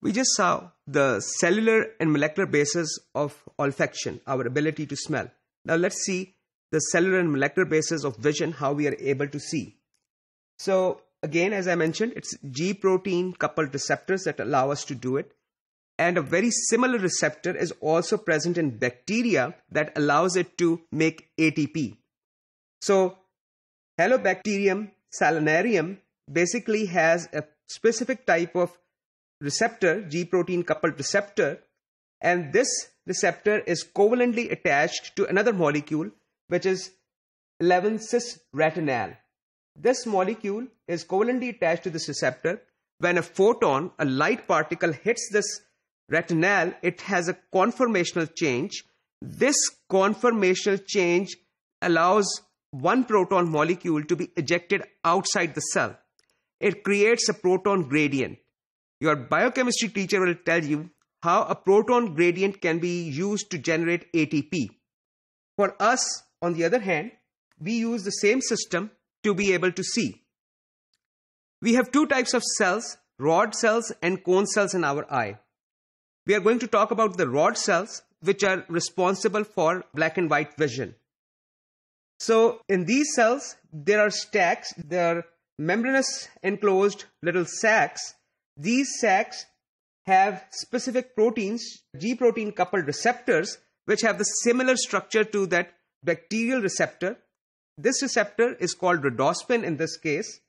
We just saw the cellular and molecular basis of olfaction, our ability to smell. Now let's see the cellular and molecular basis of vision, how we are able to see. So again, as I mentioned, it's G protein coupled receptors that allow us to do it. And a very similar receptor is also present in bacteria that allows it to make ATP. So Halobacterium salinarium basically has a specific type of receptor, G protein coupled receptor, and this receptor is covalently attached to another molecule which is 11-cis-retinal. This molecule is covalently attached to this receptor. When a photon, a light particle, hits this retinal, it has a conformational change. This conformational change allows one proton molecule to be ejected outside the cell. It creates a proton gradient. Your biochemistry teacher will tell you how a proton gradient can be used to generate ATP. For us, on the other hand, we use the same system to be able to see. We have two types of cells, rod cells and cone cells in our eye. We are going to talk about the rod cells, which are responsible for black and white vision. So in these cells, there are stacks, there are membranous enclosed little sacs. These sacs have specific proteins, G protein coupled receptors, which have the similar structure to that bacterial receptor. This receptor is called rhodopsin in this case.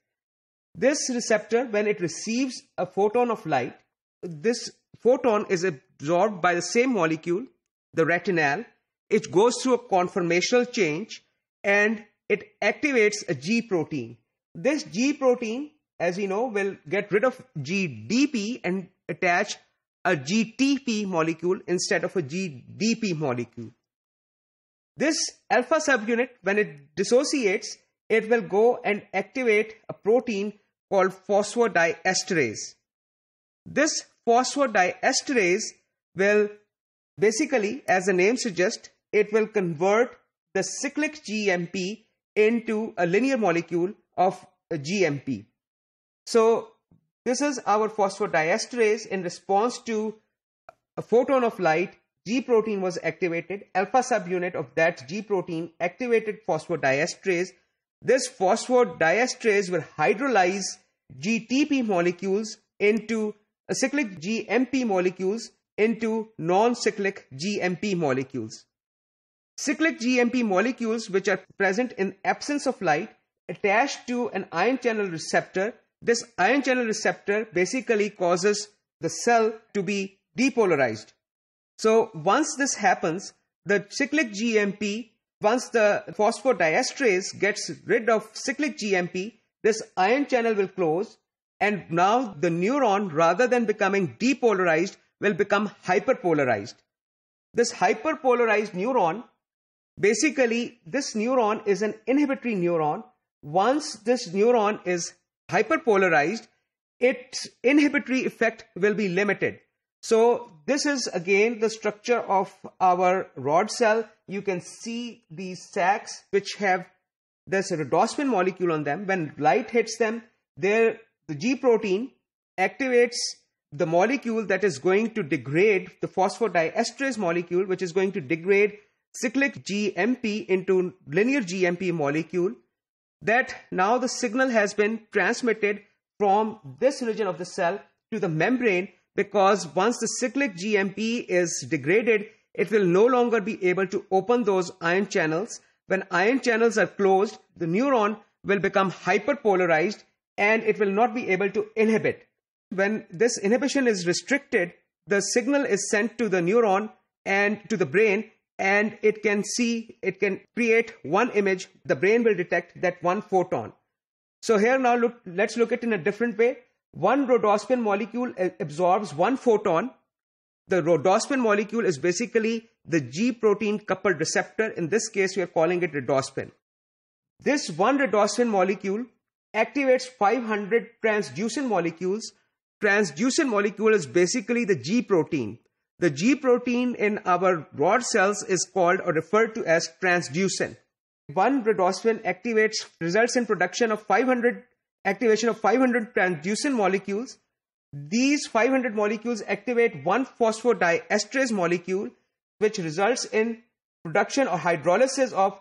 This receptor, when it receives a photon of light, this photon is absorbed by the same molecule, the retinal. It goes through a conformational change and it activates a G protein. This G protein, as we know, will get rid of GDP and attach a GTP molecule instead of a GDP molecule. This alpha subunit, when it dissociates, it will go and activate a protein called phosphodiesterase. This phosphodiesterase will basically, as the name suggests, it will convert the cyclic GMP into a linear molecule of GMP. So this is our phosphodiesterase. In response to a photon of light, G protein was activated. Alpha subunit of that G protein activated phosphodiesterase. This phosphodiesterase will hydrolyze GTP molecules into cyclic GMP molecules into non-cyclic GMP molecules. Cyclic GMP molecules, which are present in absence of light, attached to an ion channel receptor. This ion channel receptor basically causes the cell to be depolarized. So once this happens, the cyclic GMP, once the phosphodiesterase gets rid of cyclic GMP, this ion channel will close, and now the neuron, rather than becoming depolarized, will become hyperpolarized. This hyperpolarized neuron, basically this neuron is an inhibitory neuron. Once this neuron is hyperpolarized, its inhibitory effect will be limited. So this is again the structure of our rod cell. You can see these sacs which have this rhodopsin molecule on them. When light hits them, the G protein activates the molecule that is going to degrade the phosphodiesterase molecule, which is going to degrade cyclic GMP into linear GMP molecule. That now the signal has been transmitted from this region of the cell to the membrane, because once the cyclic GMP is degraded, it will no longer be able to open those ion channels. When ion channels are closed, the neuron will become hyperpolarized and it will not be able to inhibit. When this inhibition is restricted, the signal is sent to the neuron and to the brain, and it can create one image. The brain will detect that one photon. So here now let's look at it in a different way. One rhodopsin molecule absorbs one photon. The rhodopsin molecule is basically the G protein coupled receptor. In this case, we are calling it rhodopsin. This one rhodopsin molecule activates 500 transducin molecules. Transducin molecule is basically the G protein. The G protein in our rod cells is called or referred to as transducin. One rhodopsin results in activation of 500 transducin molecules. These 500 molecules activate one phosphodiesterase molecule, which results in production or hydrolysis of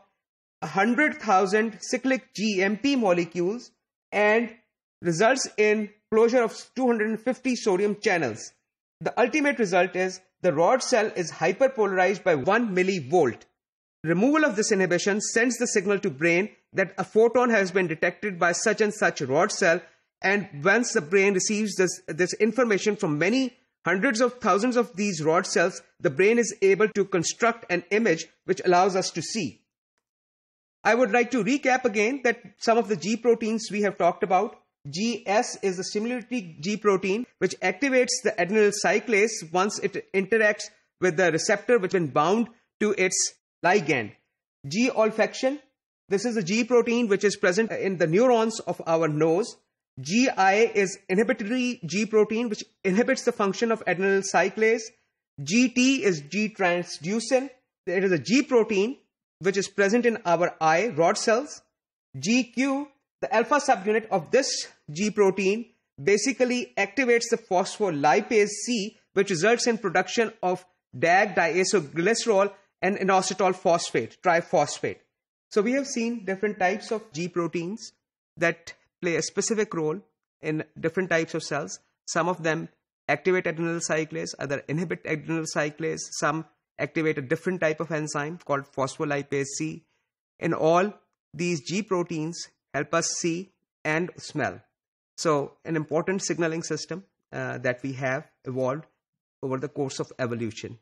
100,000 cyclic GMP molecules and results in closure of 250 sodium channels. The ultimate result is the rod cell is hyperpolarized by 1 millivolt. Removal of this inhibition sends the signal to brain that a photon has been detected by such and such rod cell, and once the brain receives this information from many hundreds of thousands of these rod cells, the brain is able to construct an image which allows us to see. I would like to recap again that some of the G proteins we have talked about. GS is the stimulatory G protein which activates the adenylyl cyclase once it interacts with the receptor which has been bound to its ligand. G olfaction, this is the G protein which is present in the neurons of our nose. GI is inhibitory G protein which inhibits the function of adenylyl cyclase. GT is G transducin. It is a G protein which is present in our eye rod cells. GQ, the alpha subunit of this G protein, basically activates the phospholipase C, which results in production of DAG, diacylglycerol, and inositol phosphate, triphosphate. So we have seen different types of G proteins that play a specific role in different types of cells. Some of them activate adenylyl cyclase, other inhibit adenylyl cyclase, some activate a different type of enzyme called phospholipase C. In all, these G proteins help us see and smell. So an important signaling system that we have evolved over the course of evolution.